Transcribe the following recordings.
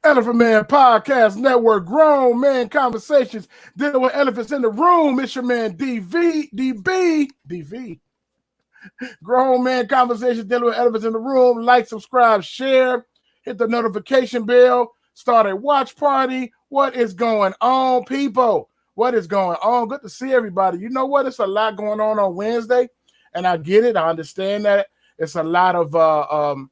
Elephant Man Podcast Network, grown man conversations dealing with elephants in the room. It's your man DV. Grown man conversations dealing with elephants in the room. Like, subscribe, share, hit the notification bell, start a watch party. What is going on, people? What is going on? Good to see everybody. You know what? It's a lot going on Wednesday, and I get it. I understand that. It's a lot of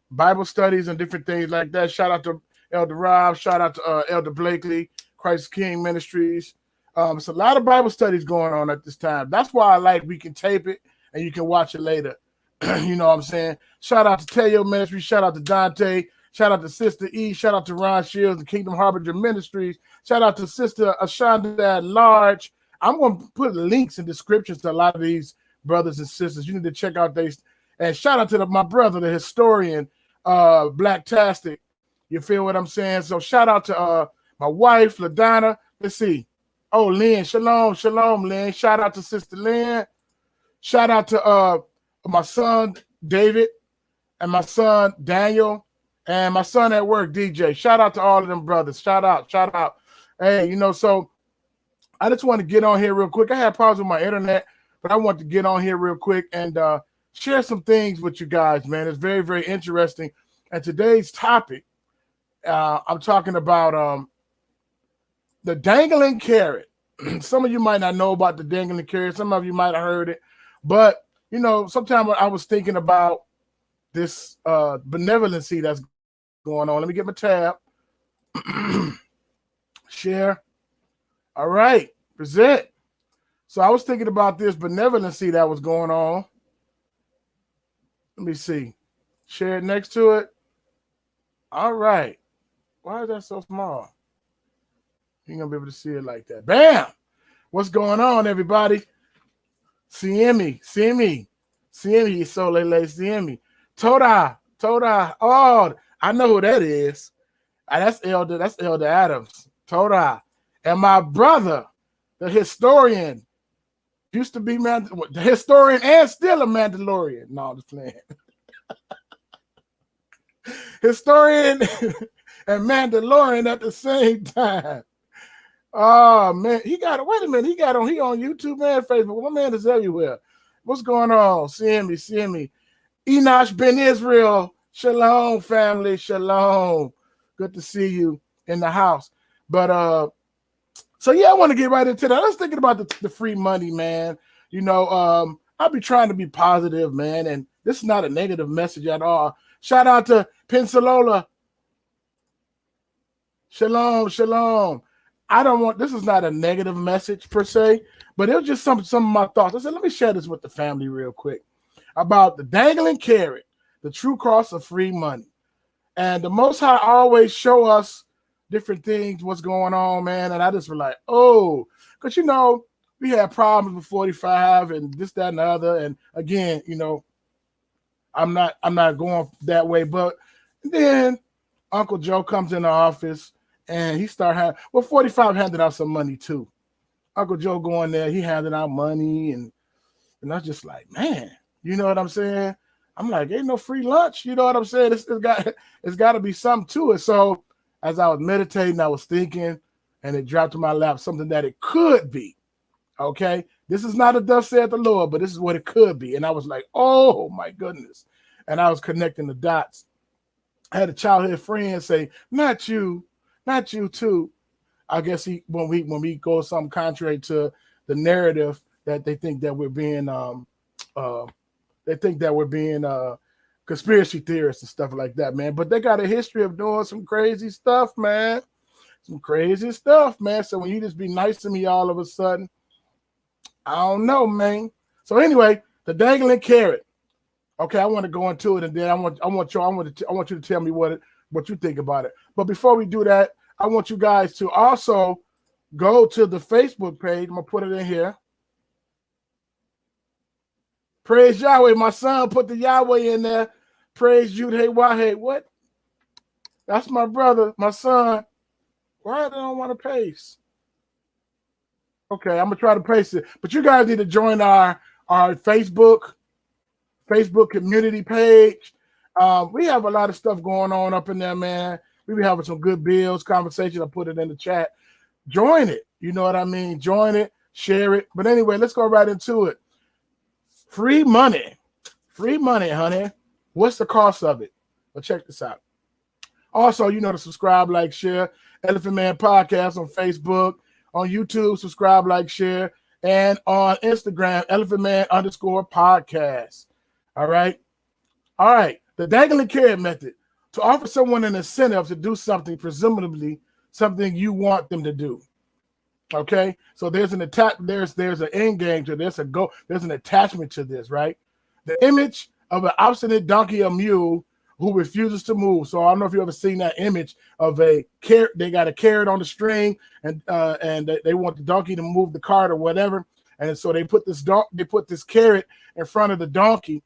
Bible studies and different things like that. Shout out to Elder Rob. Shout out to Elder Blakely, Christ King Ministries. It's a lot of Bible studies going on at this time. That's why I like we can tape it and you can watch it later. You know what I'm saying? Shout out to Teo Ministries. Shout out to Dante. Shout out to Sister E. Shout out to Ron Shields and Kingdom Harbinger Ministries. Shout out to Sister Ashonda at Large. I'm going to put links in descriptions to a lot of these brothers and sisters. You need to check out these. And shout out to my brother, the historian, Blacktastic. You feel what I'm saying? So shout out to my wife, LaDonna. Let's see. Oh, Lynn. Shalom, Lynn. Shout out to Sister Lynn. Shout out to my son, David, and my son, Daniel, and my son at work, DJ. Shout out to all of them brothers. Shout out. Hey, so I just want to get on here real quick. I had problems with my internet, but I want to get on here real quick and share some things with you guys, man. It's very, very interesting. And today's topic, I'm talking about the Dangling Carrot. Some of you might not know about the Dangling Carrot. Some of you might have heard it. But, sometimes I was thinking about this benevolency that's going on. Let me get my tab. Share. All right. Present. So I was thinking about this benevolency that was going on. Let me see. Share it next to it. All right. Why is that so small? You're going to be able to see it like that. Bam! What's going on, everybody? See me. So lele, see me. Toda. Oh, I know who that is. That's Elder Adams. Toda. And my brother, the historian, used to be the historian and still a Mandalorian. No, I'm just playing. Historian and Mandalorian at the same time. Oh man, he got on YouTube, man, Facebook. My man is everywhere. What's going on? Seeing me. Enosh Ben Israel. Shalom, family. Shalom. Good to see you in the house. But so yeah, I want to get right into that. I was thinking about the free money, man. I'll be trying to be positive, man, and this is not a negative message at all. Shout out to Pensalola. Shalom. This is not a negative message per se, but it was just some of my thoughts. I said, let me share this with the family real quick about the Dangling Carrot, the true cross of free money. And the Most High always show us different things, what's going on, man. And I just was like, oh, because, we had problems with 45 and this, that, and the other. And again, I'm not going that way. But then Uncle Joe comes in the office and he started 45 handed out some money too. Uncle Joe going there, he handed out money and I was just like, man, you know what I'm saying? I'm like, ain't no free lunch. You know what I'm saying? It's got to be something to it. So as I was meditating, I was thinking, and it dropped to my lap something that it could be. Okay, this is not a thus saith the Lord, but this is what it could be. And I was like, oh my goodness. And I was connecting the dots. I had a childhood friend say, not you too. I guess when we go something contrary to the narrative that they think that we're being conspiracy theorists and stuff like that, man. But they got a history of doing some crazy stuff, man. So when you just be nice to me all of a sudden, I don't know, man. So anyway, the Dangling Carrot. Okay, I want to go into it, and then I want you to tell me what you think about it. But before we do that, I want you guys to also go to the Facebook page. I'm gonna put it in here. Praise Yahweh. My son put the Yahweh in there. Praise Yud Wahe. What? That's my brother, my son. Why they don't want to paste? Okay, I'm gonna try to paste it. But you guys need to join our Facebook community page. We have a lot of stuff going on up in there, man. We be having some good bills, conversation. I put it in the chat. Join it. You know what I mean? Join it, share it. But anyway, let's go right into it. Free money, honey. What's the cost of it? Well, check this out. Also, to subscribe, like, share. Elephant Man Podcast on Facebook, on YouTube, subscribe, like, share, and on Instagram, Elephant Man _podcast. All right. The Dangling Carrot method: to offer someone an incentive to do something, presumably something you want them to do. Okay, so there's an there's an end game to this, there's an attachment to this, right? The image of an obstinate donkey or mule who refuses to move. So I don't know if you ever seen that image of a carrot. They got a carrot on the string, and they want the donkey to move the cart or whatever, and so they put this carrot in front of the donkey,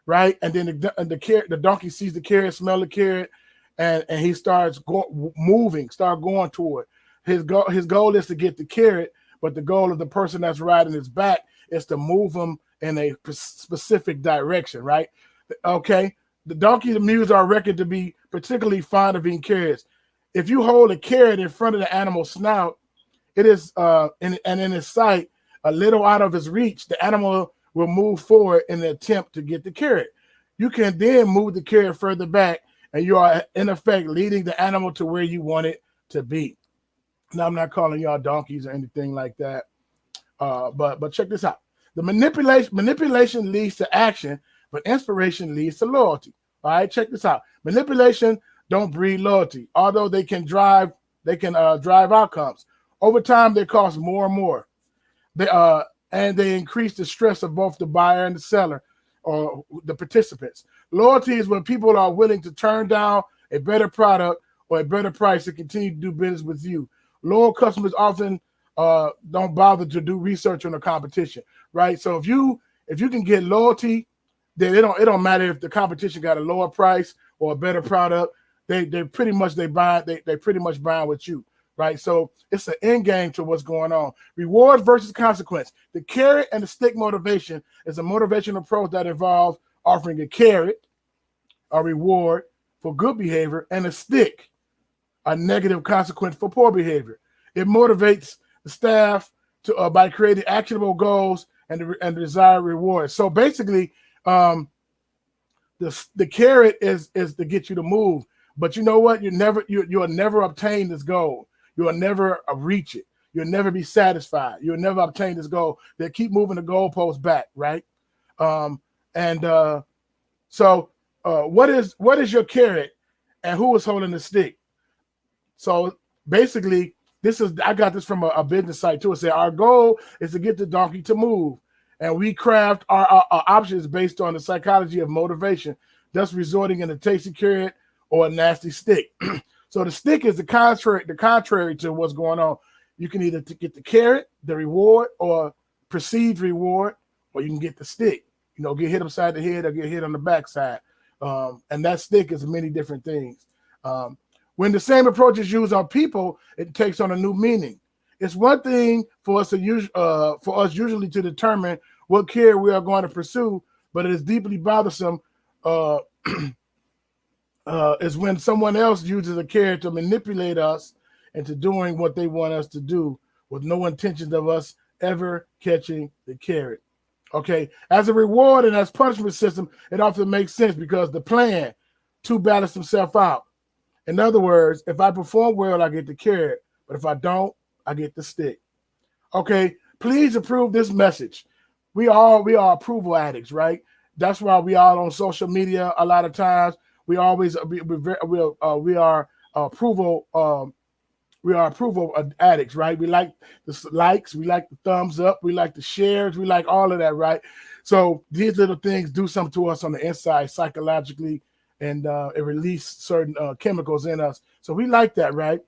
right? And then the donkey sees the carrot, smell the carrot, and he starts going toward. His goal is to get the carrot, but the goal of the person that's riding his back is to move him in a specific direction, right? Okay. The donkey and mules are reckoned to be particularly fond of eating carrots. If you hold a carrot in front of the animal's snout, it is in its sight, a little out of its reach, the animal will move forward in the attempt to get the carrot. You can then move the carrot further back, and you are in effect leading the animal to where you want it to be. Now, I'm not calling y'all donkeys or anything like that, but check this out. The manipulation leads to action, but inspiration leads to loyalty. All right, check this out. Manipulation don't breed loyalty, although they can drive outcomes. Over time, they cost more and more. And they increase the stress of both the buyer and the seller, or the participants. Loyalty is when people are willing to turn down a better product or a better price to continue to do business with you. Loyal customers often don't bother to do research on the competition, right? So if you can get loyalty, then it don't matter if the competition got a lower price or a better product. They pretty much buying with you, right? So it's an end game to what's going on. Reward versus consequence. The carrot and the stick motivation is a motivational approach that involves offering a carrot, a reward for good behavior, and a stick, a negative consequence for poor behavior. It motivates the staff to by creating actionable goals and the desired rewards. So basically, the carrot is to get you to move, but you know what? You'll never obtain this goal. You'll never reach it. You'll never be satisfied. You'll never obtain this goal. They keep moving the goalpost back, right? So what is your carrot, and who is holding the stick? So basically, I got this from a business site too. It said our goal is to get the donkey to move, and we craft our options based on the psychology of motivation, thus resulting in a tasty carrot or a nasty stick. So the stick is the contrary to what's going on. You can either get the carrot, the reward, or perceived reward, or you can get the stick. Get hit upside the head or get hit on the backside. And that stick is many different things. When the same approach is used on people, it takes on a new meaning. It's one thing for us usually to determine what carrot we are going to pursue, but it is deeply bothersome is when someone else uses a carrot to manipulate us into doing what they want us to do with no intention of us ever catching the carrot. Okay, as a reward and as punishment system, it often makes sense because the plan to balance himself out. In other words, if I perform well, I get the carrot, but if I don't, I get the stick. Okay, please approve this message. We are approval addicts, right? That's why we all on social media a lot of times. We always we are approval addicts, right? We like the likes, we like the thumbs up, we like the shares, we like all of that, right? So these little things do something to us on the inside psychologically, and it releases certain chemicals in us. So we like that, right?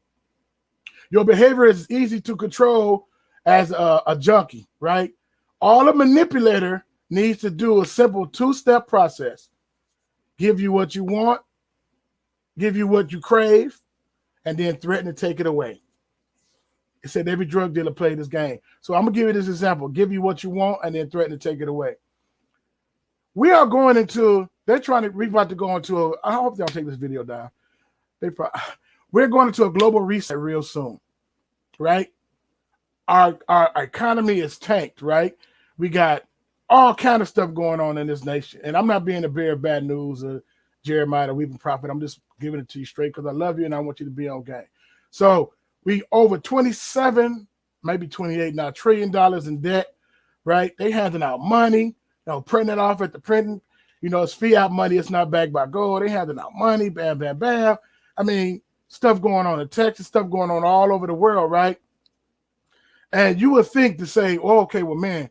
Your behavior is easy to control as a junkie, right? All a manipulator needs to do a simple 2-step process. Give you what you want, give you what you crave, and then threaten to take it away. It said every drug dealer played this game. So I'm going to give you this example. Give you what you want and then threaten to take it away. we are going into, we're about to go into I hope they'll take this video down. We're going into a global reset real soon, right? Our economy is tanked, right? We got all kind of stuff going on in this nation. And I'm not being a bearer of bad news or Jeremiah, the weeping prophet. I'm just giving it to you straight because I love you and I want you to be on game. So we over 27, maybe 28 now, $1 trillion in debt, right? They handing out money, printing it off at the printing. It's fiat money. It's not backed by gold. They handing out money, bam, bam, bam. I mean, stuff going on in Texas, stuff going on all over the world, right? And you would think to say, oh, okay, well, man,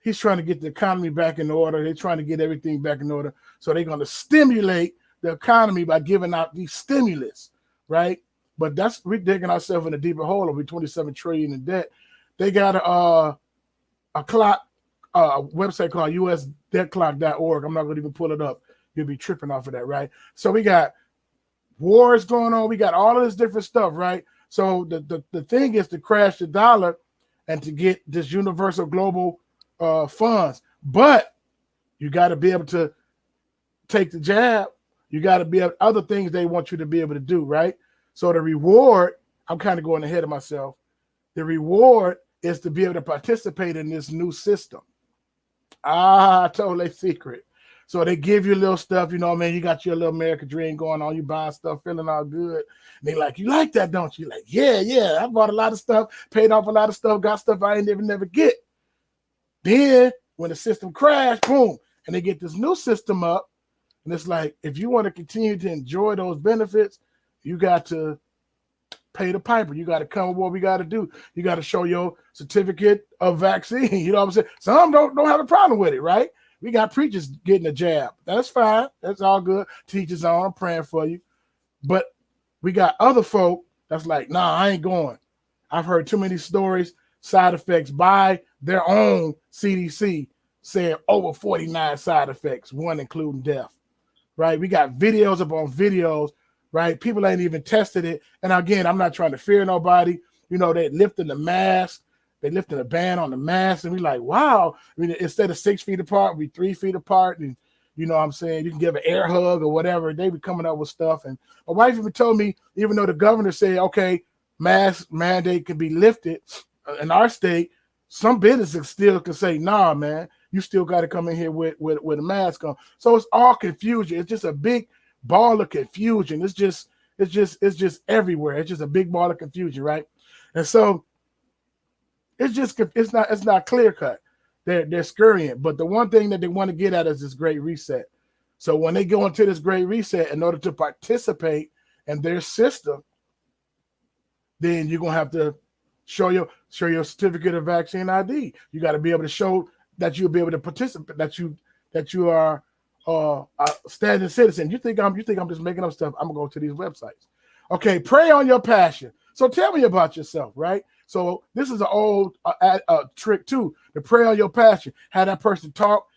he's trying to get the economy back in order. They're trying to get everything back in order. So they're going to stimulate the economy by giving out these stimulus, right? But we're digging ourselves in a deeper hole of $27 trillion in debt. They got a website called usdebtclock.org. I'm not going to even pull it up. You'll be tripping off of that, right? So we got wars going on. We got all of this different stuff, right? So the thing is to crash the dollar and to get this universal global funds. But you got to be able to take the jab. You got to be able other things they want you to be able to do, right? So the reward, I'm kind of going ahead of myself. The reward is to be able to participate in this new system. I told a secret. So they give you little stuff, you got your little American dream going on. You buying stuff, feeling all good. And they like, you like that, don't you? Like, yeah. I bought a lot of stuff, paid off a lot of stuff, got stuff I ain't never get. Then when the system crashed, boom, and they get this new system up. And it's like, if you want to continue to enjoy those benefits, you got to pay the piper. You got to come with what we got to do. You got to show your certificate of vaccine. You know what I'm saying? Some don't have a problem with it, right? We got preachers getting a jab. That's fine. That's all good. Teachers on. I'm praying for you. But we got other folk that's like, nah, I ain't going. I've heard too many stories, side effects by their own CDC saying over 49 side effects, one including death, right? We got videos upon videos, right? People ain't even tested it. And again, I'm not trying to fear nobody. They lifting the mask. They lifting a ban on the mask. And we like, wow. I mean, instead of 6 feet apart, we 3 feet apart. And you know what I'm saying? You can give an air hug or whatever. They be coming up with stuff. And my wife even told me, even though the governor said, okay, mask mandate can be lifted in our state, some businesses still can say, nah, man, you still got to come in here with a mask on. So it's all confusion. It's just a big ball of confusion. It's just everywhere. It's just a big ball of confusion, right? And so it's not clear cut. They're scurrying. But the one thing that they want to get at is this great reset. So when they go into this great reset, in order to participate in their system, then you're gonna have to show your certificate of vaccine ID. You got to be able to show that you'll be able to participate, that you are a standing citizen. You think I'm just making up stuff? I'm gonna go to these websites. Okay, pray on your passion. So tell me about yourself, right? So this is an old trick too, to pray on your passion. Have that person talk,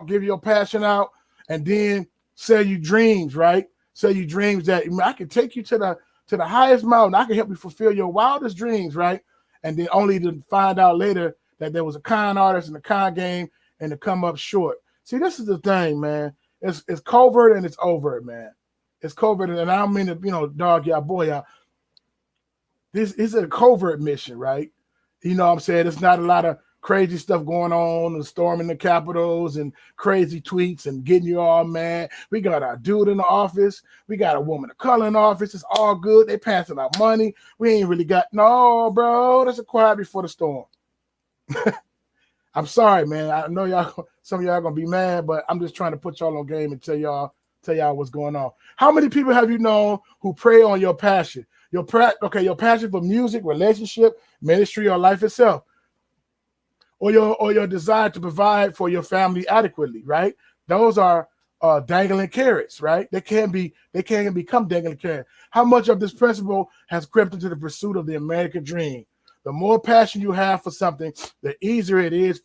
give your passion out, and then sell you dreams, right? Sell you dreams that I can take you to the highest mountain. I can help you fulfill your wildest dreams, right? And then only to find out later that there was a con artist in the con game and to come up short. See, this is the thing, man. It's covert and it's overt, man. It's covert, and I don't mean to, dog y'all, boy y'all. This is a covert mission, right? You know what I'm saying? It's not a lot of crazy stuff going on and storming the capitals and crazy tweets and getting you all mad. We got our dude in the office. We got a woman of color in the office. It's all good. They passing out money. We ain't really got, no, bro. That's a quiet before the storm. I'm sorry, man. I know some of y'all gonna be mad, but I'm just trying to put y'all on game and tell y'all what's going on. How many people have you known who prey on your passion? Your passion for music, relationship, ministry, or life itself, or your desire to provide for your family adequately, right? Those are dangling carrots, right? They can become dangling carrots. How much of this principle has crept into the pursuit of the American dream? The more passion you have for something, the easier it is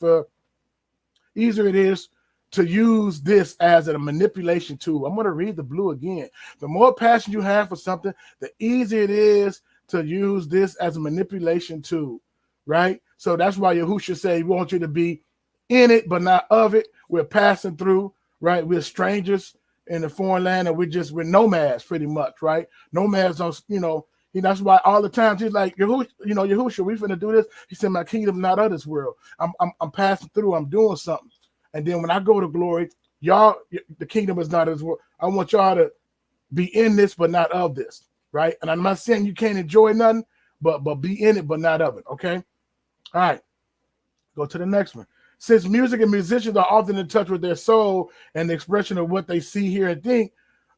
to use this as a manipulation tool. I'm going to read the blue again. The more passion you have for something, the easier it is to use this as a manipulation tool, right? So that's why Yahushua say, we want you to be in it, but not of it. we're passing through, right? We're strangers in a foreign land, and we're nomads pretty much, right? Nomads don't, that's why all the time he's like, Yahushua, we finna do this. He said, my kingdom not of this world. I'm passing through, I'm doing something. And then when I go to glory, y'all, the kingdom is not of this world. I want y'all to be in this, but not of this, right? And I'm not saying you can't enjoy nothing, but be in it, but not of it, okay? All right, go to the next one. Since music and musicians are often in touch with their soul and the expression of what they see, hear, and think,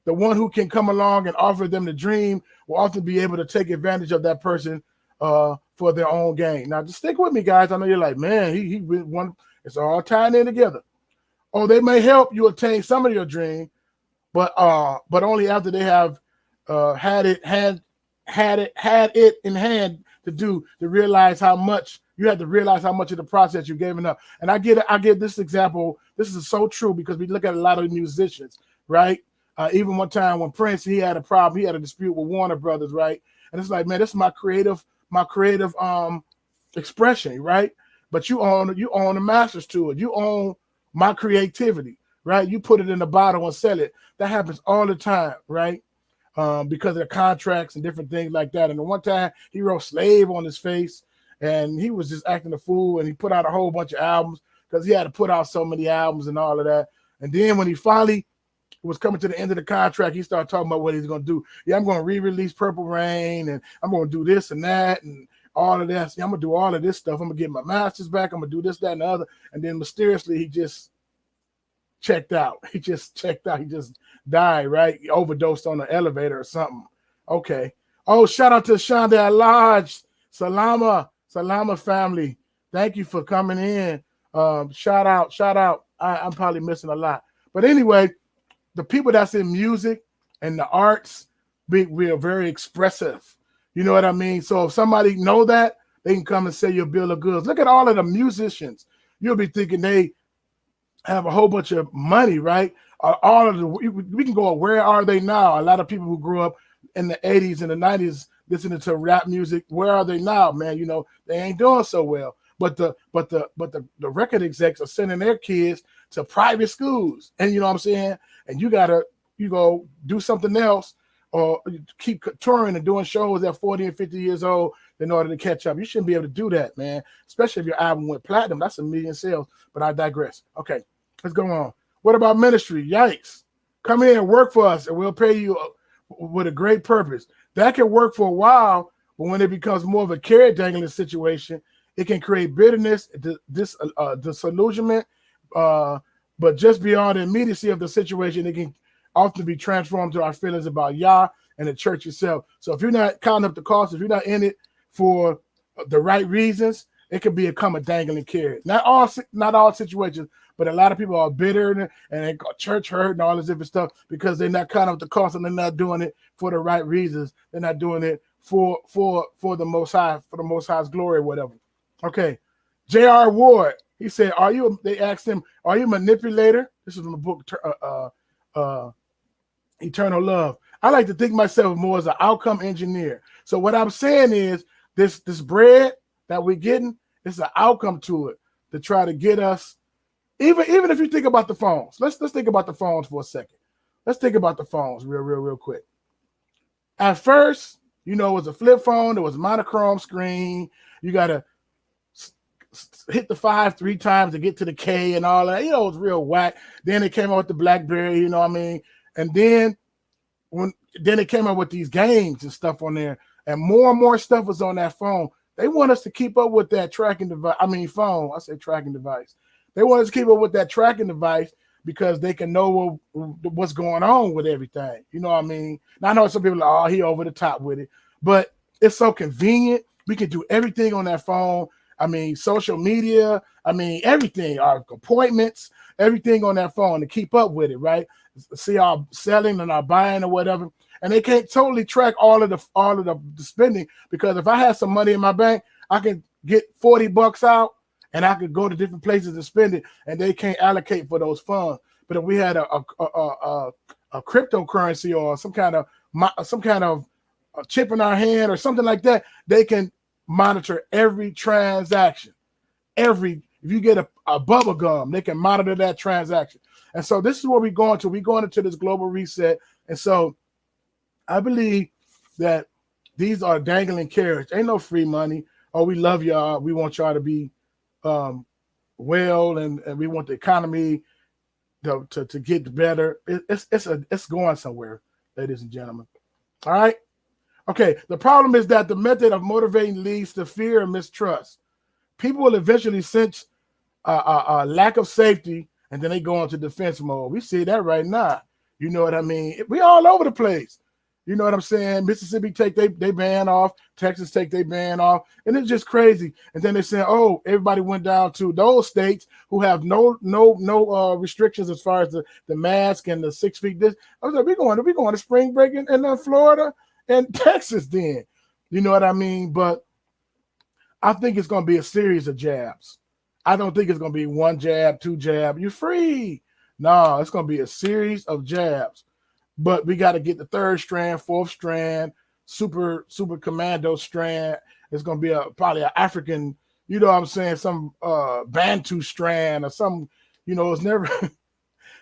the one who can come along and offer them the dream will often be able to take advantage of that person for their own gain. Now, just stick with me, guys. I know you're like, man, he one. It's all tying in together. Oh, they may help you attain some of your dream, but only after they have had it in hand to realize how much you have to realize how much of the process you're giving up. And I get this example. This is so true because we look at a lot of musicians, right? Even one time when Prince, he had a problem, he had a dispute with Warner Brothers, right? And it's like, man, this is my creative expression, right? But you own the masters to it. You own my creativity, right? You put it in a bottle and sell it. That happens all the time, right? Because of the contracts and different things like that. And the one time he wrote "slave" on his face, and he was just acting a fool. And he put out a whole bunch of albums because he had to put out so many albums and all of that. And then when he finally was coming to the end of the contract, he started talking about what he's going to do. Yeah, I'm going to re-release Purple Rain, and I'm going to do this and that, and all of that. Yeah, I'm going to do all of this stuff. I'm going to get my masters back. I'm going to do this, that, and the other. And then mysteriously, he just checked out. He just died, right? He overdosed on the elevator or something. Okay. Oh, shout out to Shonda Lodge. Salama family. Thank you for coming in. Shout out. I'm probably missing a lot. But anyway, the people that's in music and the arts, we are very expressive. You know what I mean? So if somebody know that, they can come and sell you a bill of goods. Look at all of the musicians. You'll be thinking they have a whole bunch of money, right? We can go, where are they now? A lot of people who grew up in the 80s and the 90s listening to rap music, where are they now, man? They ain't doing so well. But the record execs are sending their kids to private schools, and you know what I'm saying? And you go do something else or keep touring and doing shows at 40 and 50 years old in order to catch up. You shouldn't be able to do that, man, especially if your album went platinum. That's a million sales, but I digress. Okay, let's go on. What about ministry? Yikes. Come here and work for us, and we'll pay you with a great purpose. That can work for a while, but when it becomes more of a carrot dangling situation, it can create bitterness, disillusionment, but just beyond the immediacy of the situation, it can often be transformed to our feelings about Yah and the church itself. So if you're not counting up the cost, if you're not in it for the right reasons, it can become a dangling carrot. Not all situations, but a lot of people are bitter and they got church hurt and all this different stuff because they're not counting up the cost and they're not doing it for the right reasons. They're not doing it for the Most High, for the Most High's glory or whatever. Okay, J.R. Ward, he said, they asked him, are you a manipulator? This is from the book Eternal Love. I like to think myself more as an outcome engineer. So what I'm saying is this bread that we're getting, it's an outcome to it to try to get us, even if you think about the phones. Let's think about the phones for a second. Let's think about the phones real quick. At first, it was a flip phone. There was a monochrome screen. You got to hit the 5 3 times to get to the K and all that. It was real whack. Then it came out with the BlackBerry, you know what I mean? And then it came out with these games and stuff on there. And more stuff was on that phone. They want us to keep up with that tracking device. Phone. I said tracking device. They want us to keep up with that tracking device because they can know what's going on with everything. You know what I mean? Now, I know some people are like, he over the top with it. But it's so convenient. We can do everything on that phone. Social media, everything, our appointments, everything on that phone to keep up with it, right? See our selling and our buying or whatever. And they can't totally track all of the spending because if I have some money in my bank, I can get $40 out and I could go to different places to spend it, and they can't allocate for those funds. But if we had a cryptocurrency or some kind of chip in our hand or something like that, they can monitor every transaction. If you get a bubble gum. They can monitor that transaction. And so this is where we're going to. We're going into this global reset. And so I believe that these are dangling carrots. Ain't no free money. Oh, we love y'all. We want y'all to be well, and we want the economy to get better. It's going somewhere, ladies and gentlemen. All right. Okay. The problem is that the method of motivating leads to fear and mistrust. People will eventually sense a lack of safety, and then they go into defense mode. We see that right now. You know what I mean? We all over the place. You know what I'm saying? Mississippi take they ban off. Texas take they ban off. And it's just crazy. And then they say, oh, everybody went down to those states who have no restrictions as far as the mask and the 6 feet. This I was like, we're going to spring break in Florida and Texas then. You know what I mean? But I think it's going to be a series of jabs. I don't think it's going to be one jab, two jab. You're free. No, it's going to be a series of jabs. But we got to get the third strand, fourth strand, super commando strand. It's going to be probably an African, you know what I'm saying, some Bantu strand or some, you know, it's never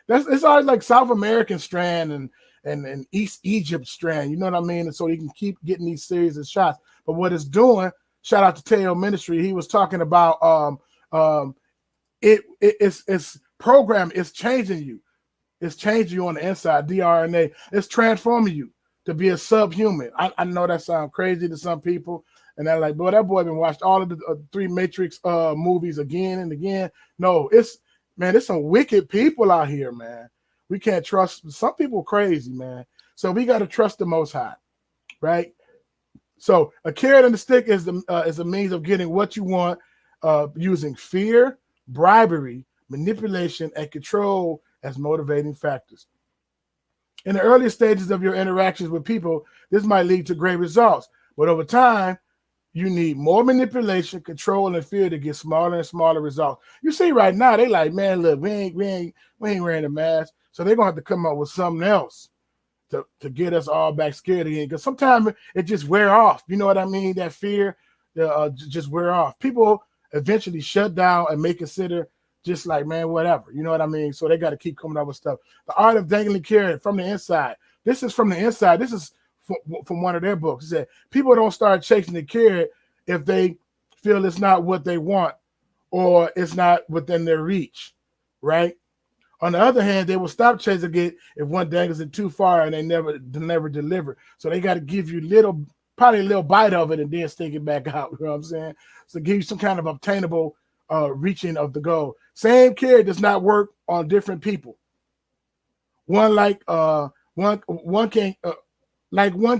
it's always like South American strand and East Egypt strand, you know what I mean? And so you can keep getting these series of shots. But what it's doing, shout out to Teo Ministry, he was talking about it's program is changing you. It's changing you on the inside, DRNA. It's transforming you to be a subhuman. I know that sounds crazy to some people, and they're like, boy, that boy been watched all of the 3 Matrix movies again and again. No, it's some wicked people out here, man. We can't trust some people crazy, man. So we got to trust the Most High, right? So a carrot and a stick is a means of getting what you want using fear, bribery, manipulation, and control as motivating factors. In the early stages of your interactions with people, this might lead to great results. But over time, you need more manipulation, control, and fear to get smaller and smaller results. You see right now, they like, man, look, we ain't wearing a mask. So they're going to have to come up with something else to get us all back scared again. Because sometimes it just wear off. You know what I mean? That fear just wear off. People eventually shut down and may consider just like, man, whatever. You know what I mean? So they got to keep coming up with stuff. The Art of Dangling Carrot from the Inside. This is from the inside. This is from one of their books. It said, people don't start chasing the carrot if they feel it's not what they want or it's not within their reach, right? On the other hand, they will stop chasing it if one dangles it too far and they never deliver. So they got to give you probably a little bite of it and then stick it back out. You know what I'm saying? So give you some kind of obtainable reaching of the goal. Same carrot does not work on different people. One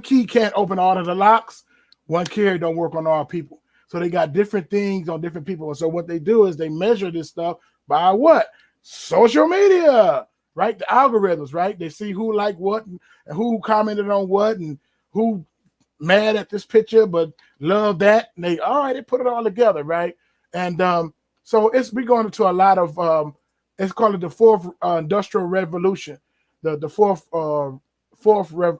key can't open all of the locks. One carrot don't work on all people. So they got different things on different people. And so what they do is they measure this stuff by what? Social media, right? The algorithms, right? They see who liked what and who commented on what and who mad at this picture but love that. And they put it all together, right? And so we're going into a lot of it's called the fourth industrial revolution, the fourth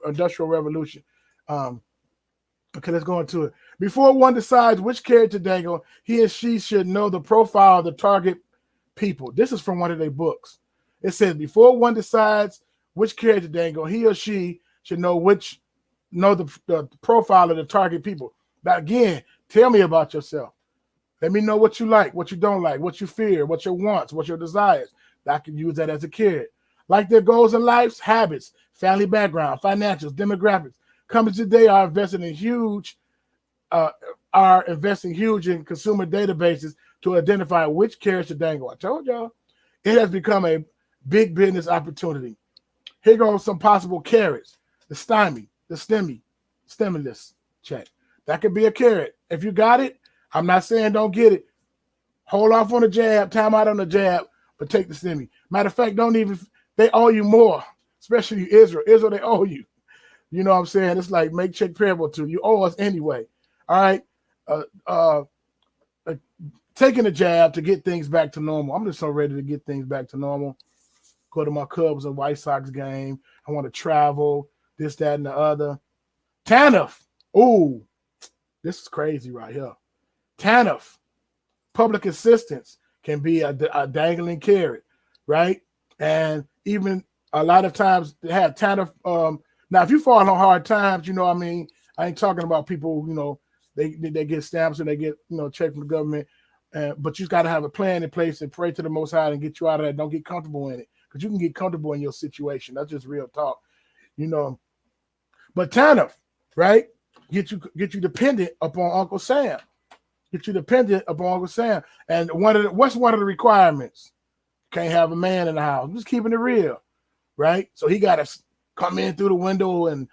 industrial revolution. Okay, let's go into it. Before one decides which carrot to dangle, he or she should know the profile of the target people. This is from one of their books. It says before one decides which carrot to dangle, he or she should know the profile of the target people. Now again, tell me about yourself. Let me know what you like, what you don't like, what you fear, what your wants, what your desires. I can use that as a carrot. Like their goals in life, habits, family background, financials, demographics. Companies today are investing huge in consumer databases to identify which carrots to dangle. I told y'all, it has become a big business opportunity. Here goes some possible carrots. The stimulus check. That could be a carrot. If you got it, I'm not saying don't get it. Hold off on the jab, time out on the jab, but take the stimmy. Matter of fact, they owe you more, especially Israel. Israel, they owe you. You know what I'm saying? It's like make check payable to you. Owe us anyway. All right. Taking a jab to get things back to normal. I'm just so ready to get things back to normal. Go to my Cubs and White Sox game. I want to travel, this, that, and the other. TANF. Ooh, this is crazy right here. TANF, public assistance, can be a dangling carrot, right? And even a lot of times they have TANF. Now, if you fall on hard times, you know what I mean? I ain't talking about people, you know, they get stamps and they get, you know, check from the government. But you got to have a plan in place and pray to the Most High and get you out of that. Don't get comfortable in it, because you can get comfortable in your situation. That's just real talk, you know. But TANF, right? Get you dependent upon Uncle Sam. Get you dependent upon Uncle Sam. And what's one of the requirements? Can't have a man in the house. I'm just keeping it real, right? So he got to come in through the window and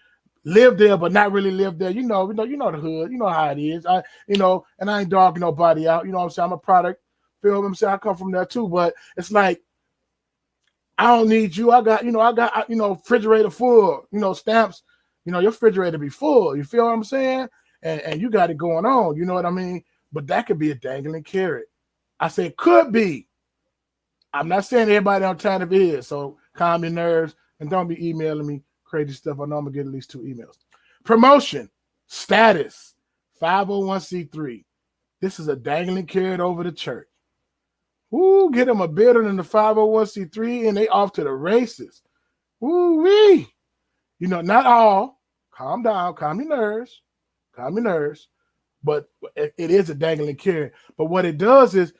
live there, but not really live there. You know the hood. You know how it is. And I ain't dogging nobody out. You know what I'm saying? I'm a product. Feel what I'm saying? I come from there too. But it's like, I don't need you. I got refrigerator full. Stamps. Your refrigerator be full. You feel what I'm saying? And you got it going on. You know what I mean? But that could be a dangling carrot. I say could be. I'm not saying everybody on TANF is. So calm your nerves and don't be emailing me crazy stuff. I know I'm gonna get at least 2 emails. Promotion, status, 501c3. This is a dangling carrot over the church. Ooh, get them a building in the 501c3 and they off to the races. Ooh wee. Not all. Calm down, calm your nerves. But it is a dangling carrot. But what it does is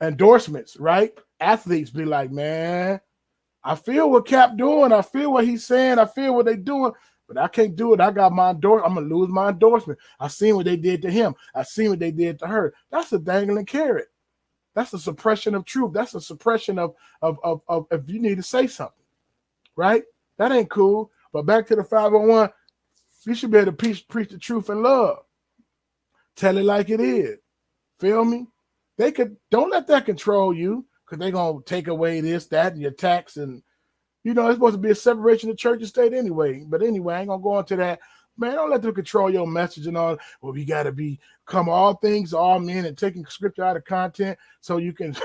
endorsements, right? Athletes be like, man, I feel what Cap doing. I feel what he's saying. I feel what they doing, but I can't do it. I got my endorsement. I'm going to lose my endorsement. I seen what they did to him. I seen what they did to her. That's a dangling carrot. That's a suppression of truth. That's a suppression of if you need to say something, right? That ain't cool. But back to the 501, you should be able to preach the truth in love. Tell it like it is. Feel me? Don't let that control you, because they're going to take away this, that, and your tax. And, it's supposed to be a separation of church and state anyway. But anyway, I ain't going to go into that. Man, don't let them control your message and all. Well, we got to become all things to all men and taking scripture out of content so you can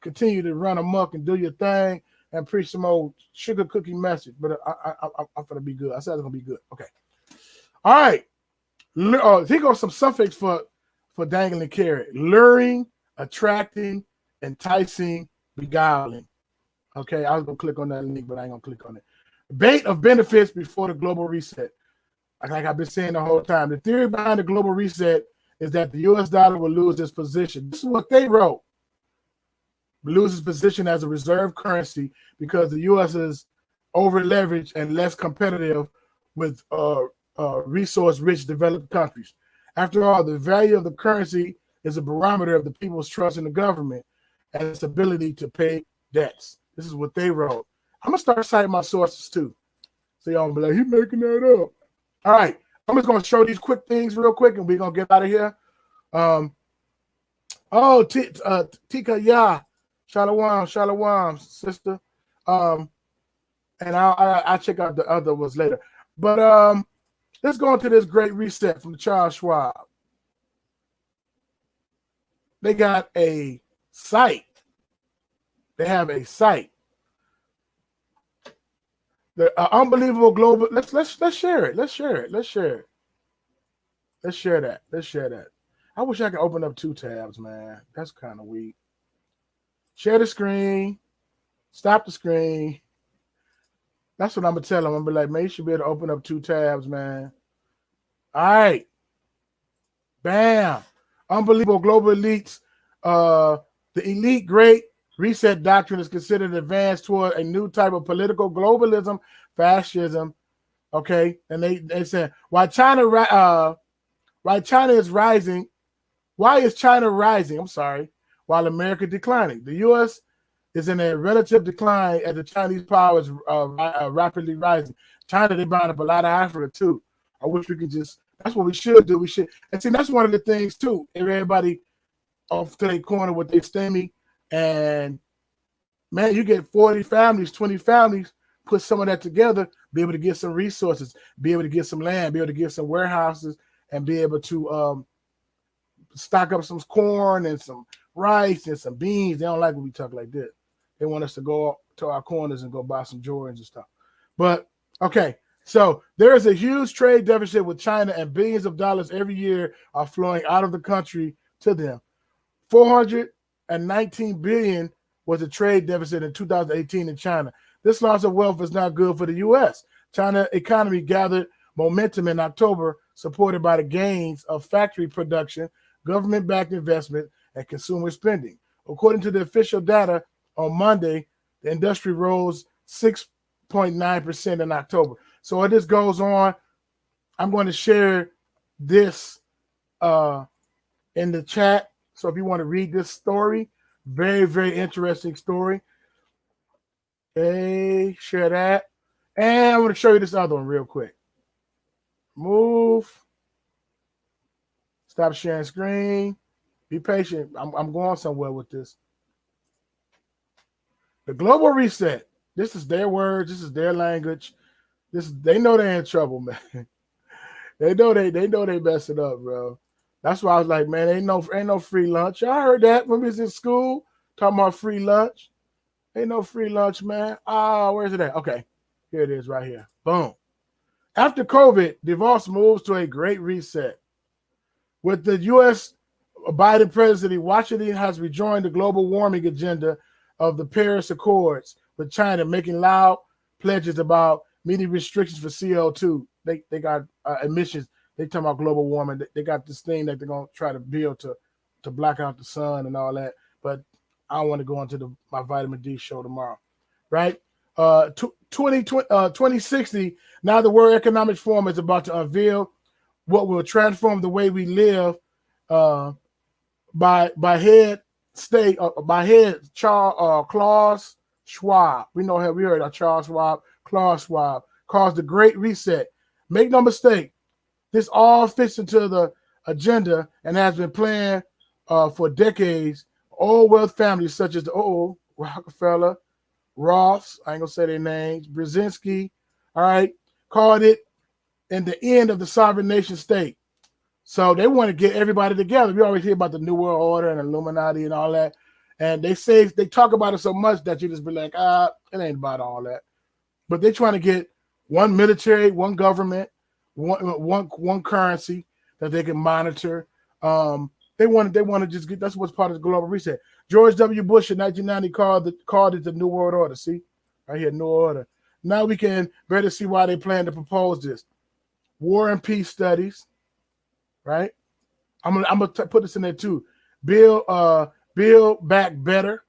continue to run amok and do your thing and preach some old sugar cookie message. But I'm going to be good. I said it's going to be good. Okay. All right. Here goes some suffix for dangling carrot. Luring, attracting, enticing, beguiling. Okay, I was going to click on that link, but I ain't going to click on it. Bait of benefits before the global reset. Like I've been saying the whole time, the theory behind the global reset is that the U.S. dollar will lose its position. This is what they wrote. Lose its position as a reserve currency because the U.S. is over-leveraged and less competitive with resource-rich developed countries. After all, the value of the currency is a barometer of the people's trust in the government and its ability to pay debts. This is what they wrote. I'm going to start citing my sources too. So y'all be like, he's making that up. All right. I'm just going to show these quick things real quick and we're going to get out of here. Tika, yeah. Shalom, sister. And I'll check out the other ones later. But let's go into this great reset from Charles Schwab. They got a site. They have a site. The unbelievable global. Let's share it. Let's share that. I wish I could open up 2 tabs, man. That's kind of weak. Share the screen. Stop the screen. That's what I'm gonna tell them. I'm gonna be like, man, you should be able to open up 2 tabs, man. All right. Bam. Unbelievable global elites. The elite great reset doctrine is considered advanced toward a new type of political globalism, fascism. Okay. And they said, why China is rising? Why is China rising? I'm sorry. While America declining. The U.S. is in a relative decline as the Chinese power is rapidly rising. China, they buying up a lot of Africa too. I wish we could that's what we should do. And see, that's one of the things too. Everybody off to their corner with their STEMI, and man, you get 40 families, 20 families, put some of that together, be able to get some resources, be able to get some land, be able to get some warehouses, and be able to stock up some corn and some rice and some beans. They don't like when we talk like this. They want us to go to our corners and go buy some Jordans and stuff. But okay, so there is a huge trade deficit with China, and billions of dollars every year are flowing out of the country to them. 400 and 19 billion was the trade deficit in 2018 in China. This loss of wealth is not good for the U.S. China economy gathered momentum in October, supported by the gains of factory production, government-backed investment, and consumer spending. According to the official data on Monday, the industry rose 6.9% in October. So as this goes on, I'm going to share this in the chat. So if you want to read this story, very, very interesting story. Okay, share that. And I'm going to show you this other one real quick. Move. Stop sharing screen. Be patient. I'm going somewhere with this. The global reset. This is their words. This is their language. They know they're in trouble, man. They know they messing up, bro. That's why I was like, man, ain't no free lunch. Y'all heard that when we was in school talking about free lunch. Ain't no free lunch, man. Where's it at? Okay, here it is right here. Boom. After COVID, DeVos moves to a great reset. With the U.S. Biden presidency, Washington has rejoined the global warming agenda of the Paris Accords, with China making loud pledges about meeting restrictions for CO2. They got emissions. They talking about global warming. They got this thing that they're gonna try to build to block out the sun and all that. But I don't want to go into my vitamin D show tomorrow, right? 2060. Now the World Economic Forum is about to unveil what will transform the way we live. By head Klaus Schwab. We heard of Charles Schwab. Klaus Schwab caused the Great Reset. Make no mistake, this all fits into the agenda and has been planned for decades. Old wealth families such as the Rockefeller, Roths, I ain't gonna say their names, Brzezinski, all right, called it in the end of the sovereign nation state. So they want to get everybody together. We always hear about the New World Order and Illuminati and all that. And they talk about it so much that you just be like, it ain't about all that. But they're trying to get one military, one government, one currency that they can monitor. They want to just get, that's what's part of the global reset. George W. Bush in 1990 called it the New World Order. See, right here, New Order. Now we can better see why they plan to propose this. War and peace studies, right? I'm gonna put this in there too. Build back better,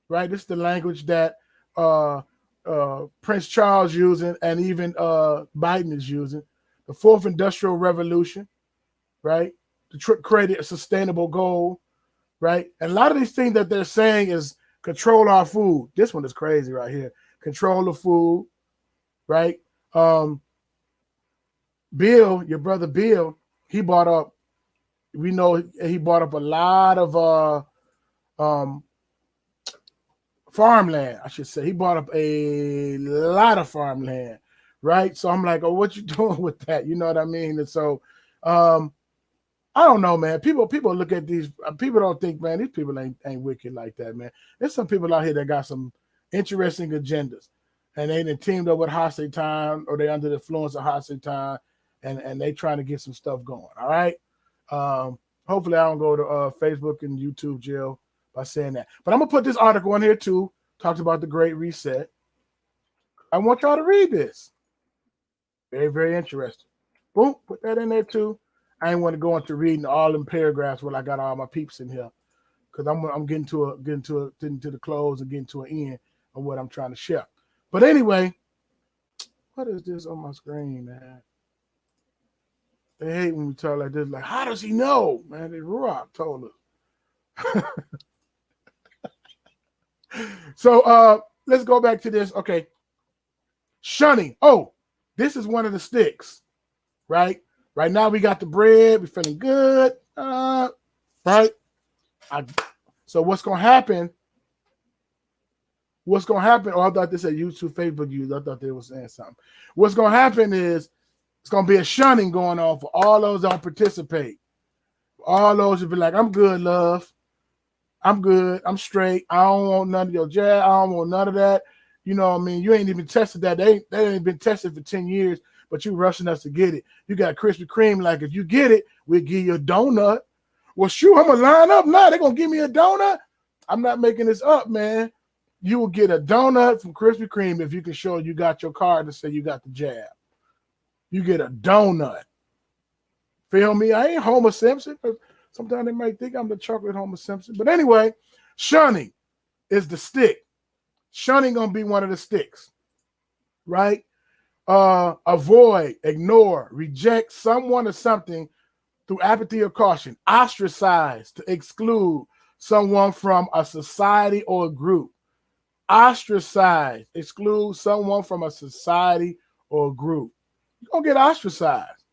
right? This is the language that Prince Charles using and even Biden is using. The fourth industrial revolution, right? To create a sustainable goal, right? And a lot of these things that they're saying is control our food. This one is crazy right here. Control the food, right? Bill, your brother Bill, he bought up a lot of farmland, I should say. He bought up a lot of farmland, right? So I'm like, what you doing with that? You know what I mean? And so I don't know, man. People look at these. People don't think, man, these people ain't wicked like that, man. There's some people out here that got some interesting agendas, and they done teamed up with Hasatan, or they under the influence of Hasatan, and they trying to get some stuff going. All right. Hopefully, I don't go to Facebook and YouTube jail by saying that. But I'm gonna put this article in here too. Talks about the Great Reset. I want y'all to read this. Very, very interesting. Boom, put that in there too. I ain't want to go into reading all them paragraphs when I got all my peeps in here, because I'm getting to the close and getting to an end of what I'm trying to share. But anyway, what is this on my screen, man? They hate when we talk like this. Like, how does he know, man? Rock told us. So let's go back to this. Okay, shunning. Oh, this is one of the sticks, right? Right now we got the bread. We're feeling good, right? So what's gonna happen? Oh, I thought this said YouTube, Facebook use. I thought they were saying something. What's gonna happen is it's gonna be a shunning going on for all those that don't participate. All those will be like, I'm good, love. I'm good. I'm straight. I don't want none of your jab. I don't want none of that. You know what I mean? You ain't even tested that. They ain't been tested for 10 years. But you rushing us to get it. You got Krispy Kreme, like if you get it, we'll give you a donut. Well, shoot, I'm gonna line up now. They're gonna give me a donut. I'm not making this up, man. You will get a donut from Krispy Kreme if you can show you got your card to say you got the jab. You get a donut. Feel me? I ain't Homer Simpson. Sometimes they might think I'm the chocolate Homer Simpson. But anyway, shunning is the stick. Shunning gonna be one of the sticks, right? Avoid, ignore, reject someone or something through apathy or caution. Ostracize, to exclude someone from a society or a group. Ostracize, exclude someone from a society or a group. You're gonna get ostracized,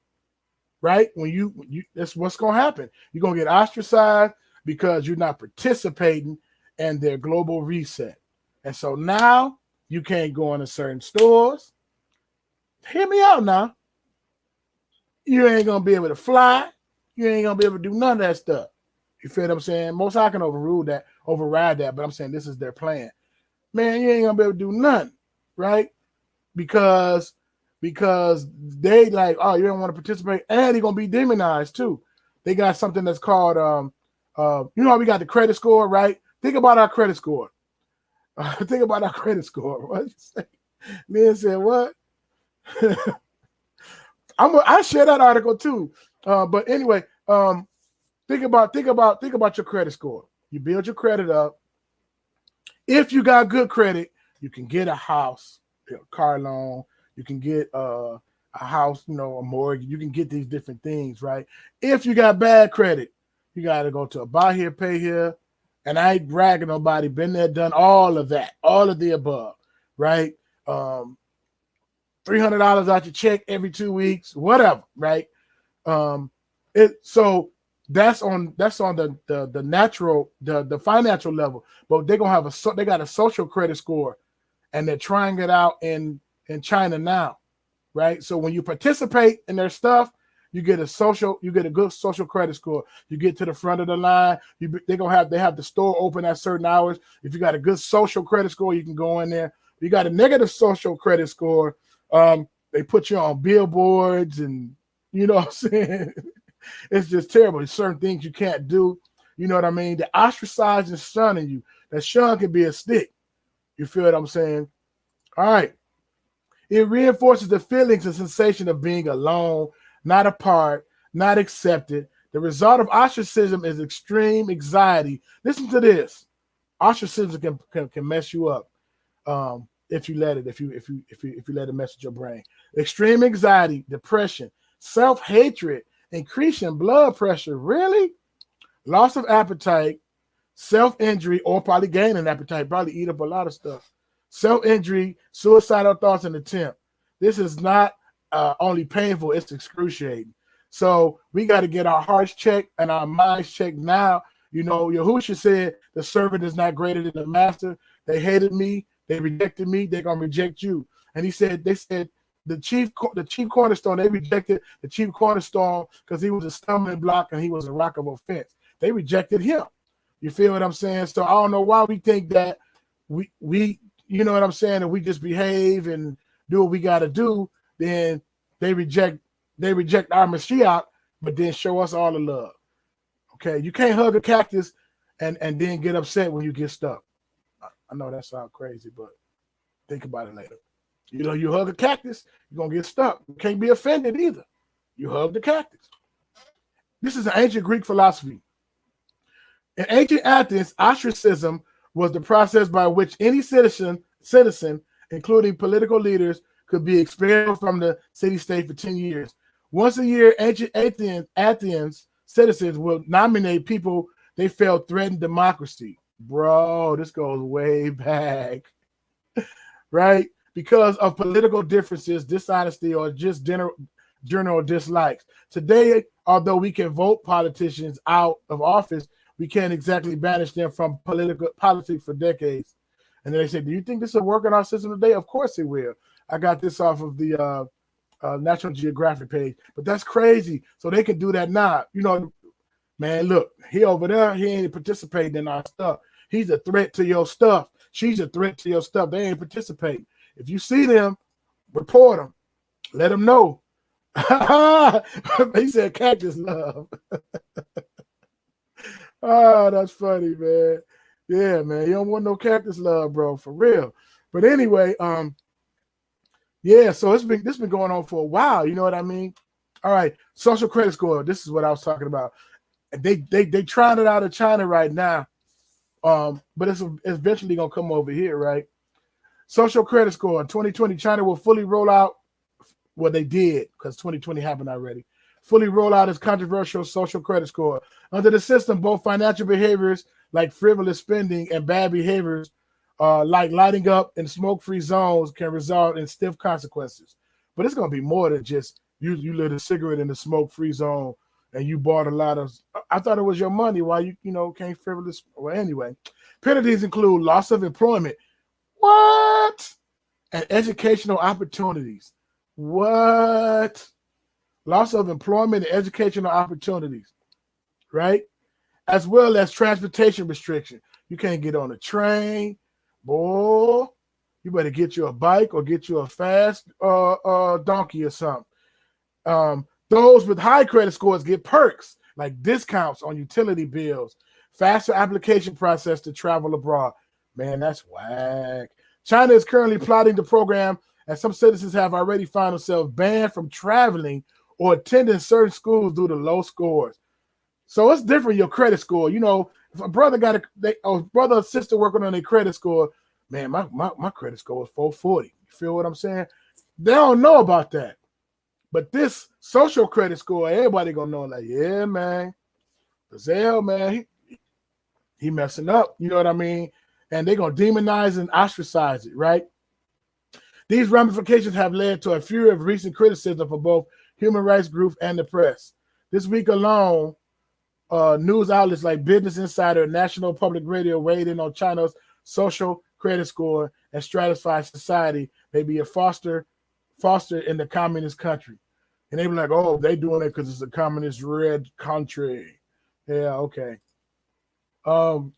right? When you that's what's gonna happen. You're gonna get ostracized because you're not participating in their global reset. And so now you can't go into certain stores. Hear me out now. You ain't gonna be able to fly. You ain't gonna be able to do none of that stuff. You feel what I'm saying? Most I can override that, but I'm saying this is their plan. Man, you ain't gonna be able to do nothing, right? Because they like, oh, you don't want to participate, and they're gonna be demonized too. They got something that's called you know how we got the credit score, right? Think about our credit score. Think about our credit score. What you say? Man said what? I share that article too. But anyway, think about your credit score. You build your credit up. If you got good credit, you can get a house, a car loan. You can get a house, a mortgage. You can get these different things, right? If you got bad credit, you got to go to a buy here, pay here. And I ain't bragging nobody. Been there, done all of that, all of the above, right? $300 out your check every 2 weeks, whatever, right? So that's on the natural, the financial level, but they're gonna they got a social credit score, and they're trying it out in China now, right? So when you participate in their stuff, you get a good social credit score. You get to the front of the line. They have the store open at certain hours. If you got a good social credit score, you can go in there. If you got a negative social credit score, they put you on billboards, and you know what I'm saying? It's just terrible. There's certain things you can't do. You know what I mean? They ostracize and shunning you. That shun can be a stick. You feel what I'm saying? All right. It reinforces the feelings and sensation of being alone, not a part, not accepted. The result of ostracism is extreme anxiety. Listen to this. Ostracism can mess you up if you let it. If you let it mess with your brain. Extreme anxiety, depression, self-hatred, increasing blood pressure. Really? Loss of appetite, self-injury, or probably gaining appetite. Probably eat up a lot of stuff. Self-injury, suicidal thoughts, and attempt. This is not only painful, it's excruciating. So we got to get our hearts checked and our minds checked now. Yahushua said the servant is not greater than the master. They hated me. They rejected me. They're going to reject you. And they said the chief cornerstone, they rejected the chief cornerstone because he was a stumbling block and he was a rock of offense. They rejected him. You feel what I'm saying? So I don't know why we think that we you know what I'm saying, if we just behave and do what we got to do, then they reject our Mashiach, but then show us all the love. Okay, you can't hug a cactus and then get upset when you get stuck. I know that sounds crazy, but think about it later. You hug a cactus, you're going to get stuck. You can't be offended either. You hug the cactus. This is an ancient Greek philosophy. In ancient Athens, ostracism was the process by which any citizen, including political leaders, could be expelled from the city-state for 10 years. Once a year, ancient Athens citizens will nominate people they felt threatened democracy. Bro, this goes way back, right? Because of political differences, dishonesty, or just general dislikes. Today, although we can vote politicians out of office, we can't exactly banish them from politics for decades. And then they say, do you think this will work in our system today? Of course it will. I got this off of the National Geographic page. But that's crazy. So they can do that now. Man, look, he over there, he ain't participating in our stuff. He's a threat to your stuff. She's a threat to your stuff. They ain't participating. If you see them, report them. Let them know. He said cactus love. Oh, that's funny, man. Yeah, man. You don't want no cactus love, bro, for real. But anyway, yeah, so this been going on for a while. You know what I mean? All right, social credit score. This is what I was talking about. They trying it out of China right now. But it's eventually gonna come over here, right? Social credit score in 2020, China will fully roll out. Well, they did because 2020 happened already. Fully roll out its controversial social credit score. Under the system, both financial behaviors like frivolous spending and bad behaviors like lighting up in smoke-free zones can result in stiff consequences. But it's going to be more than just you lit a cigarette in the smoke-free zone and you bought a lot of. I thought it was your money. Why you can't frivolous? Well, anyway, penalties include loss of employment. What? And educational opportunities. What? Loss of employment and educational opportunities, right? As well as transportation restriction. You can't get on a train, boy. You better get you a bike or get you a fast donkey or something. Those with high credit scores get perks like discounts on utility bills, faster application process to travel abroad. Man, that's whack. China is currently plotting the program, and some citizens have already found themselves banned from traveling or attending certain schools due to low scores. So it's different, your credit score. You know, if a brother got a brother or sister working on their credit score, man, my credit score is 440. You feel what I'm saying? They don't know about that. But this social credit score, everybody gonna know, like, yeah, man, Gazelle, man, he messing up. You know what I mean? And they're gonna demonize and ostracize it, right? These ramifications have led to a fury of recent criticism for both human rights groups and the press. This week alone, news outlets like Business Insider and National Public Radio weighed in on China's social credit score and stratified society may be a foster in the communist country. And they were like, oh, they doing it because it's a communist red country. Yeah, okay.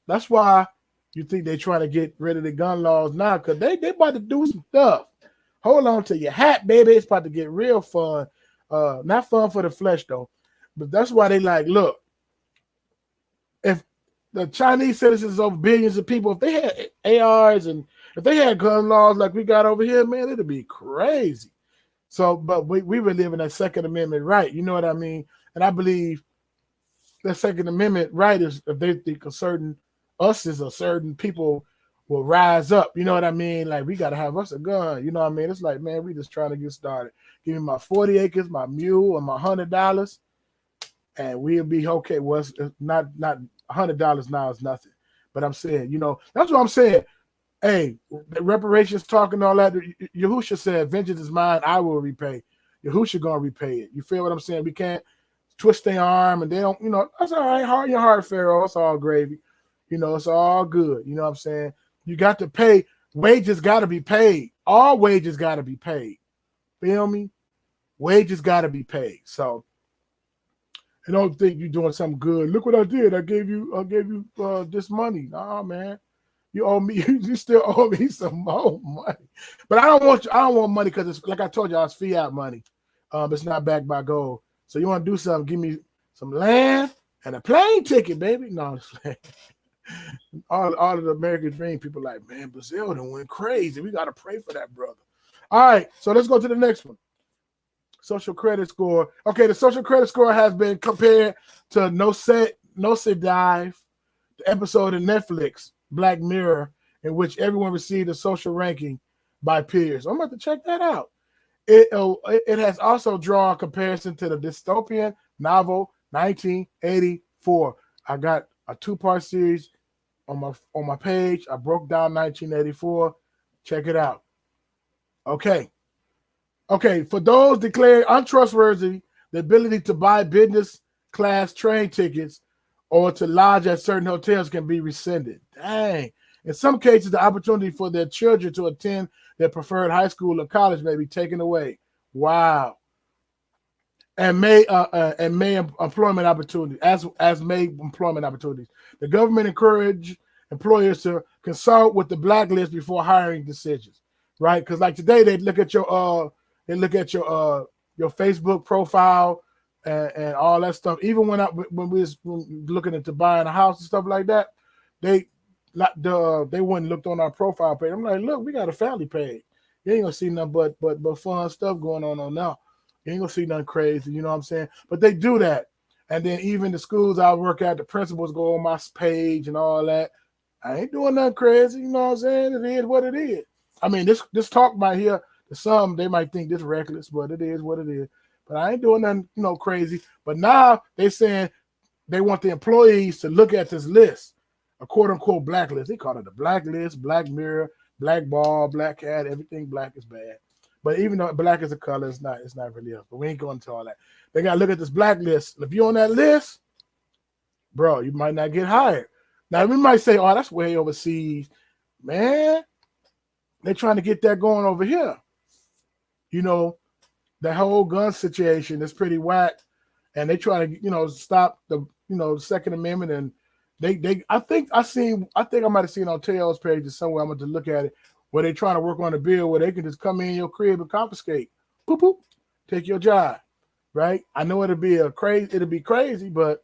That's why you think they trying to get rid of the gun laws now, because they about to do some stuff. Hold on to your hat, baby. It's about to get real fun. Not fun for the flesh, though. But that's why they like, look, if the Chinese citizens over billions of people, if they had ARs and if they had gun laws like we got over here, man, it'd be crazy. So, but we were living that Second Amendment right. You know what I mean? And I believe that Second Amendment right is if they think a certain people will rise up. You know what I mean? Like, we got to have us a gun. You know what I mean? It's like, man, we just trying to get started. Give me my 40 acres, my mule, and my $100, and we'll be okay. Well, it's not $100 now is nothing. But I'm saying, that's what I'm saying. Hey, the reparations talk and all that. Yahushua said, vengeance is mine, I will repay. Yahushua going to repay it. You feel what I'm saying? We can't twist their arm and they don't, that's all right. Heart your heart, Pharaoh. It's all gravy. It's all good. You know what I'm saying? You got to pay. Wages got to be paid. All wages got to be paid. Feel me? Wages got to be paid. So, I don't think you're doing something good. Look what I did. I gave you this money. Nah, man. You owe me. You still owe me some more money. But I don't want money because it's like I told y'all, it's fiat money. It's not backed by gold. So you want to do something? Give me some land and a plane ticket, baby. No, all of the American dream people like, man, Brazil done went crazy. We got to pray for that brother. All right, so let's go to the next one. Social credit score. Okay, the social credit score has been compared to No Dive, the episode of Netflix, Black Mirror, in which everyone received a social ranking by peers. I'm about to check that out. It has also drawn a comparison to the dystopian novel 1984. I got a 2-part series on my page. I broke down 1984. Check it out. Okay, for those declared untrustworthy, the ability to buy business class train tickets or to lodge at certain hotels can be rescinded. Dang. In some cases, the opportunity for their children to attend their preferred high school or college may be taken away. Wow. And may employment opportunities, as may employment opportunities. The government encourage employers to consult with the blacklist before hiring decisions, right? Because like today, they look at your Facebook profile and all that stuff. Even when we was looking into buying a house and stuff like that, they they wouldn't looked on our profile page. I'm like, look, we got a family page. You ain't gonna see nothing but fun stuff going on now. You ain't gonna see nothing crazy, you know what I'm saying? But they do that. And then even the schools I work at, the principals go on my page and all that. I ain't doing nothing crazy, you know what I'm saying? It is what it is. I mean, this talk might hear to some, they might think this reckless, but it is what it is. But I ain't doing nothing, crazy. But now they saying they want the employees to look at this list, a quote unquote blacklist. They call it a blacklist, black mirror, black ball, black cat, everything black is bad. But even though black is a color, it's not really us. But we ain't going into all that. They gotta look at this blacklist. And if you're on that list, bro, you might not get hired. Now we might say, oh, that's way overseas. Man, they're trying to get that going over here. The whole gun situation is pretty whack. And they try to, stop the, Second Amendment. And I think I might have seen on Tails page or somewhere. I'm going to look at it, where they're trying to work on a bill where they can just come in your crib and confiscate. Boop, boop, take your job. Right? I know it'll be crazy, but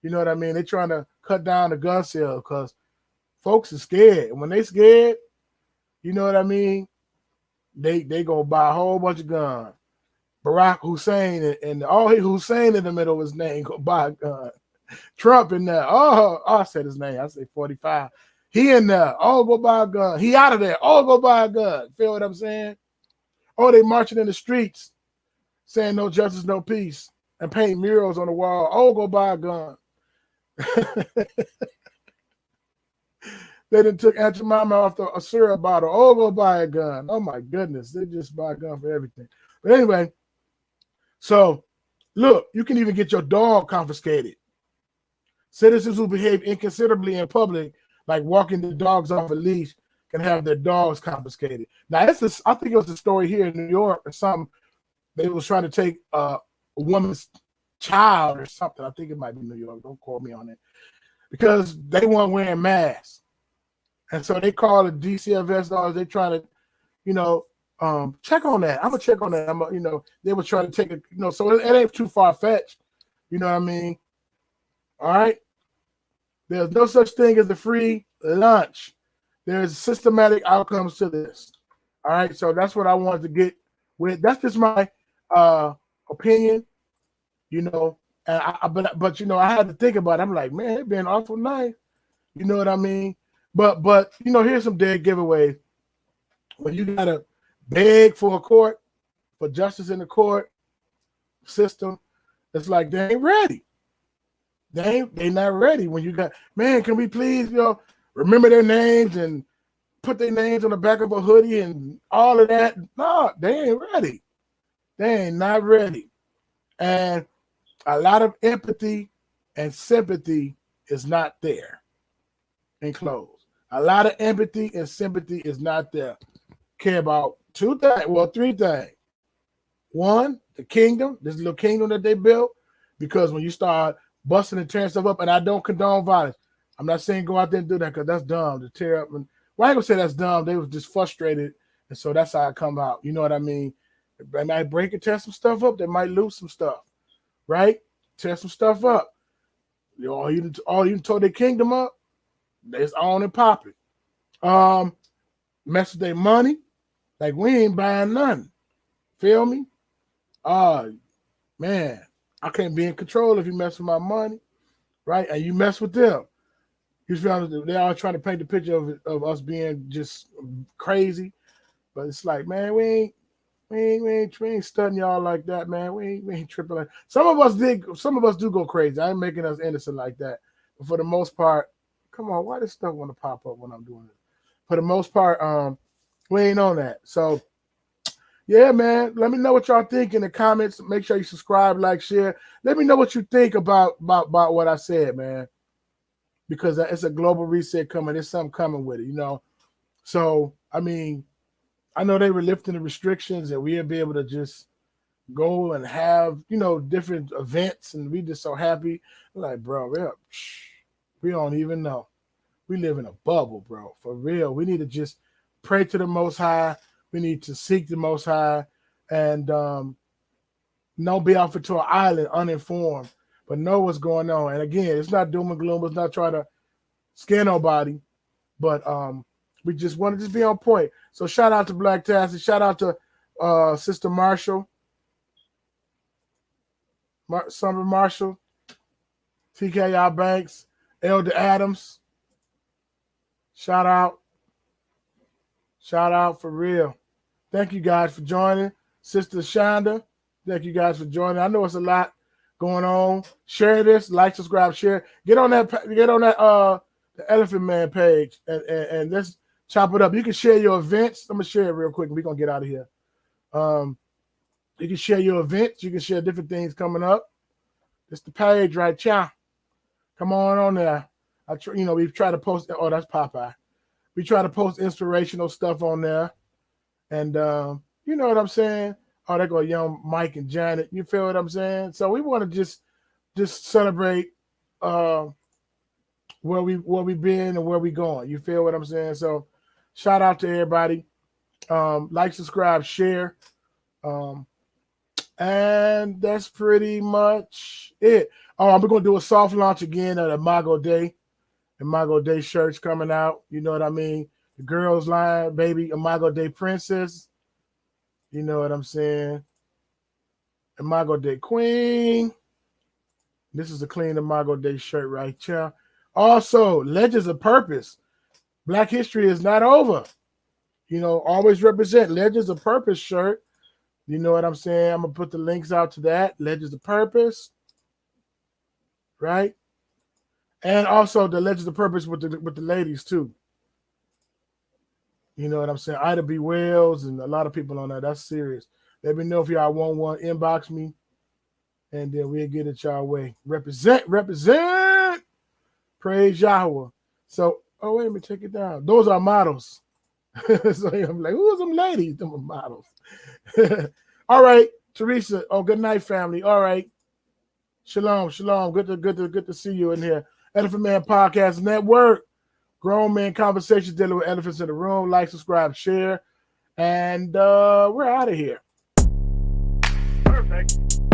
you know what I mean? They're trying to cut down the gun sale because folks are scared. And when they scared, you know what I mean? They go buy a whole bunch of guns. Barack Hussein and all Hussein in the middle of his name go buy a gun. Trump in there. Oh, I said his name. I say 45. He in there. Oh, go buy a gun. He out of there. Oh, go buy a gun. Feel what I'm saying? Oh, they marching in the streets saying no justice, no peace, and paint murals on the wall. Oh, go buy a gun. They done took Aunt Jemima off a syrup bottle. Oh, go buy a gun. Oh, my goodness. They just buy a gun for everything. But anyway, so look, you can even get your dog confiscated. Citizens who behave inconsiderably in public, like walking the dogs off a leash, can have their dogs confiscated. Now, I think it was a story here in New York or something. They was trying to take a woman's child or something. I think it might be New York. Don't quote me on it. Because they weren't wearing masks. And so they called the DCFS dogs. They trying to, check on that. I'm going to check on that. They were trying to take it, so it ain't too far-fetched. You know what I mean? All right? There's no such thing as a free lunch. There's systematic outcomes to this. All right? So that's what I wanted to get with. That's just my opinion, but I had to think about it. I'm like, man, it's been awful nice. You know what I mean? But here's some dead giveaways. When you gotta beg for a court, for justice in the court system, it's like they ain't ready. They not ready. When you got, man, can we please, remember their names and put their names on the back of a hoodie and all of that? No, they ain't ready. They ain't not ready. And a lot of empathy and sympathy is not there. In close. A lot of empathy and sympathy is not there. Care about three things. One, the kingdom, this little kingdom that they built, because when you start busting and tearing stuff up, and I don't condone violence. I'm not saying go out there and do that because that's dumb to tear up. And well, I ain't gonna say that's dumb. They was just frustrated, and so that's how it come out. You know what I mean? They might break and tear some stuff up. They might lose some stuff, right? Tear some stuff up. All you tore their kingdom up. It's on and popping. Mess with their money. Like, we ain't buying nothing. Feel me? Man, I can't be in control if you mess with my money, right? And you mess with them. You feel me? They all trying to paint the picture of us being just crazy. But it's like, man, we ain't studying y'all like that, man. We ain't tripping like some of us do go crazy. I ain't making us innocent like that. But for the most part, come on, why does stuff want to pop up when I'm doing it? For the most part, we ain't on that. So yeah, man, let me know what y'all think in the comments. Make sure you subscribe, like, share. Let me know what you think about what I said, man. Because it's a global reset coming. There's something coming with it, So, I mean, I know they were lifting the restrictions and we'll be able to just go and have, different events, and we just so happy. We're like, bro, we don't even know. We live in a bubble, bro. For real. We need to just pray to the Most High. We need to seek the Most High and don't be off into an island uninformed, but know what's going on. And again, it's not doom and gloom. It's not trying to scare nobody. But we just want to just be on point. So shout out to Black Tassie. Shout out to Sister Marshall. Summer Marshall. TKI Banks. Elder Adams. Shout out. Shout out for real. Thank you guys for joining. Sister Shonda. Thank you guys for joining. I know it's a lot going on. Share this, like, subscribe, share. Get on that the Elephant Man page and let's chop it up. You can share your events. I'm gonna share it real quick and we're gonna get out of here. You can share your events, you can share different things coming up. It's the page right, chow. Come on there. We try to post. Oh, that's Popeye. We try to post inspirational stuff on there, and you know what I'm saying. Oh, there go young Mike and Janet. You feel what I'm saying? So we want to just celebrate where we been and where we going. You feel what I'm saying? So shout out to everybody. Like, subscribe, share. And that's pretty much it. Oh, we're going to do a soft launch again at Imago Day. Imago Day shirts coming out. You know what I mean? The girls line, baby, Imago Day Princess. You know what I'm saying? Imago Day Queen. This is a clean Imago Day shirt right here. Also, Legends of Purpose. Black history is not over. You know, always represent Legends of Purpose shirt. You know what I'm saying? I'm going to put the links out to that. Legends of Purpose. Right? And also the Legends of Purpose with the ladies too. You know what I'm saying? Ida B. Wells and a lot of people on that. That's serious. Let me know if y'all want one. Inbox me. And then we'll get it y'all way. Represent. Praise Yahweh. So, oh, wait, let me take it down. Those are models. So I'm like, who's them ladies? Them are models. All right, Teresa. Oh, good night, family. All right. Shalom. Good to see you in here. Elephant Man Podcast Network. Grown Man Conversations dealing with elephants in the room. Like, subscribe, share. And we're out of here. Perfect.